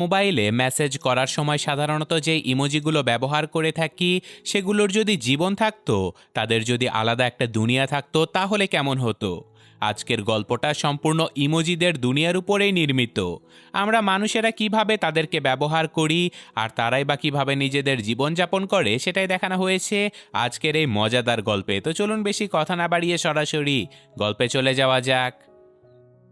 মোবাইলে মেসেজ করার সময় সাধারণত যে ইমোজিগুলো ব্যবহার করে থাকি সেগুলোর যদি জীবন থাকতো, তাদের যদি আলাদা একটা দুনিয়া থাকতো তাহলে কেমন হতো? আজকের গল্পটা সম্পূর্ণ ইমোজিদের দুনিয়ার উপরেই নির্মিত। আমরা মানুষেরা কিভাবে তাদেরকে ব্যবহার করি আর তারাই বা কিভাবে নিজেদের জীবনযাপন করে সেটাই দেখানো হয়েছে আজকের এই মজাদার গল্পে। তো চলুন বেশি কথা না বাড়িয়ে সরাসরি গল্পে চলে যাওয়া যাক।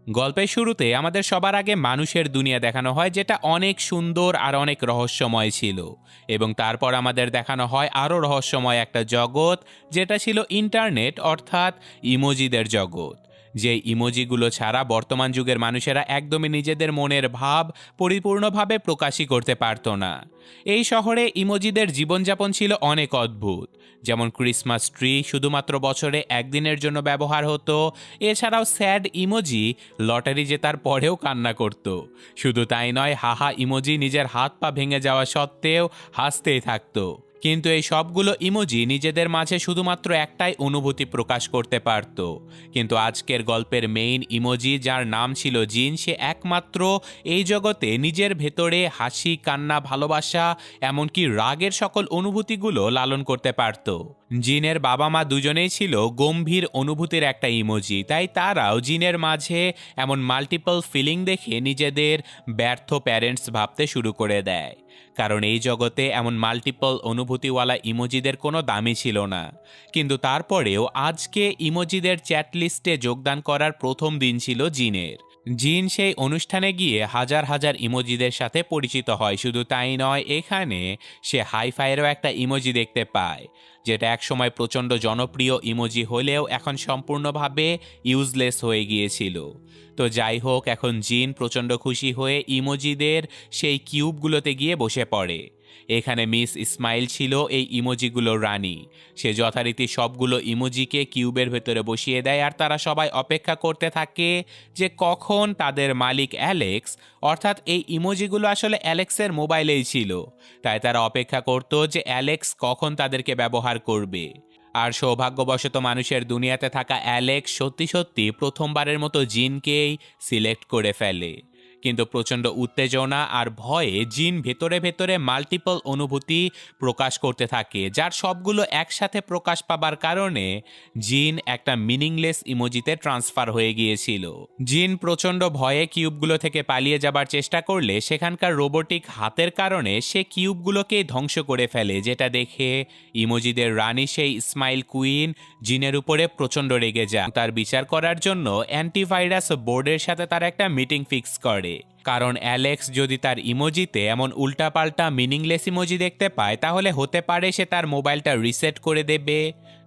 গল্পের শুরুতে আমাদের সবার আগে মানুষের দুনিয়া দেখানো হয়, যেটা অনেক সুন্দর আর অনেক রহস্যময় ছিল। এবং তারপর আমাদের দেখানো হয় আরও রহস্যময় একটা জগৎ, যেটা ছিল ইন্টারনেট, অর্থাৎ ইমোজিদের জগৎ। যে ইমোজিগুলো ছাড়া বর্তমান যুগের মানুষেরা একদমই নিজেদের মনের ভাব পরিপূর্ণভাবে প্রকাশই করতে পারতো না। এই শহরে ইমোজিদের জীবনযাপন ছিল অনেক অদ্ভুত। যেমন ক্রিসমাস ট্রি শুধুমাত্র বছরে একদিনের জন্য ব্যবহার হতো। এছাড়াও স্যাড ইমোজি লটারি জেতার পরেও কান্না করত। শুধু তাই নয়, হাহা ইমোজি নিজের হাত পা ভেঙে যাওয়া সত্ত্বেও হাসতেই থাকতো। কিন্তু এই সবগুলো ইমোজি নিজেদের মাঝে শুধুমাত্র একটাই অনুভূতি প্রকাশ করতে পারত। কিন্তু আজকের গল্পের মেইন ইমোজি, যার নাম ছিল জিন, সে একমাত্র এই জগতে নিজের ভেতরে হাসি, কান্না, ভালোবাসা, এমনকি রাগের সকল অনুভূতিগুলো লালন করতে পারত। জিনের বাবা মা দুজনেই ছিল গম্ভীর অনুভূতির একটা ইমোজি, তাই তারাও জিনের মাঝে এমন মাল্টিপল ফিলিং দেখে নিজেদের ব্যর্থ প্যারেন্টস ভাবতে শুরু করে দেয়। কারণ এই জগতে এমন মাল্টিপল অনুভূতিওয়ালা ইমোজিদের কোনো দামই ছিল না। কিন্তু তারপরেও আজকে ইমোজিদের চ্যাট লিস্টে যোগদান করার প্রথম দিন ছিল জিনের। জিন সেই অনুষ্ঠানে গিয়ে হাজার হাজার ইমোজিদের সাথে পরিচিত হয়। শুধু তাই নয়, এখানে সে হাইফাইয়েরও একটা ইমোজি দেখতে পায়, যেটা একসময় প্রচণ্ড জনপ্রিয় ইমোজি হলেও এখন সম্পূর্ণভাবে ইউজলেস হয়ে গিয়েছিল। তো যাই হোক, এখন জিন প্রচণ্ড খুশি হয়ে ইমোজিদের সেই কিউবগুলোতে গিয়ে বসে পড়ে। এখানে মিস ইসমাইল ছিল এই ইমোজিগুলোর রানী। সে যথারীতি সবগুলো ইমোজিকে কিউবের ভেতরে বসিয়ে দেয়, আর তারা সবাই অপেক্ষা করতে থাকে যে কখন তাদের মালিক অ্যালেক্স, অর্থাৎ এই ইমোজিগুলো আসলে অ্যালেক্সের মোবাইলেই ছিল, তাই তারা অপেক্ষা করত যে অ্যালেক্স কখন তাদেরকে ব্যবহার করবে। আর সৌভাগ্যবশত মানুষের দুনিয়াতে থাকা অ্যালেক্স সত্যি সত্যি প্রথমবারের মতো জিনকেই সিলেক্ট করে ফেলে। কিন্তু প্রচণ্ড উত্তেজনা আর ভয়ে জিন ভেতরে ভেতরে মাল্টিপল অনুভূতি প্রকাশ করতে থাকে, যার সবগুলো একসাথে প্রকাশ পাবার কারণে জিন একটা মিনিংলেস ইমোজিতে ট্রান্সফার হয়ে গিয়েছিল। জিন প্রচণ্ড ভয়ে কিউবগুলো থেকে পালিয়ে যাবার চেষ্টা করলে সেখানকার রোবোটিক হাতের কারণে সে কিউবগুলোকেই ধ্বংস করে ফেলে, যেটা দেখে ইমোজিদের রানী সেই স্মাইল কুইন জিনের উপরে প্রচণ্ড রেগে যায়। তার বিচার করার জন্য অ্যান্টিভাইরাস বোর্ডের সাথে তার একটা মিটিং ফিক্স করে। কারণ অ্যালেক্স যদি তার ইমোজিতে এমন উল্টাপাল্টা মিনিংলেস ইমোজি দেখতে পায়, তাহলে হতে পারে সে তার মোবাইলটা রিসেট করে দেবে,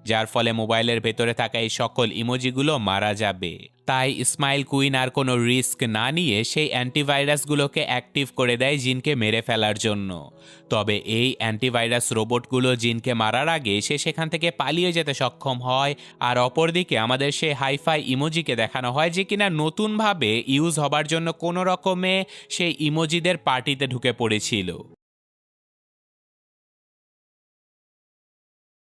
যার ফলে মোবাইলের ভেতরে থাকা এই সকল ইমোজিগুলো মারা যাবে। তাই স্মাইল কুইন আর কোনো রিস্ক না নিয়ে সেই অ্যান্টিভাইরাসগুলোকে অ্যাক্টিভ করে দেয় জিনকে মেরে ফেলার জন্য। তবে এই অ্যান্টিভাইরাস রোবটগুলো জিনকে মারার আগে সে সেখান থেকে পালিয়ে যেতে সক্ষম হয়। আর অপরদিকে আমাদের সেই হাইফাই ইমোজিকে দেখানো হয়, যে কিনা নতুনভাবে ইউজ হবার জন্য কোনো রকমে সেই ইমোজিদের পার্টিতে ঢুকে পড়েছিল।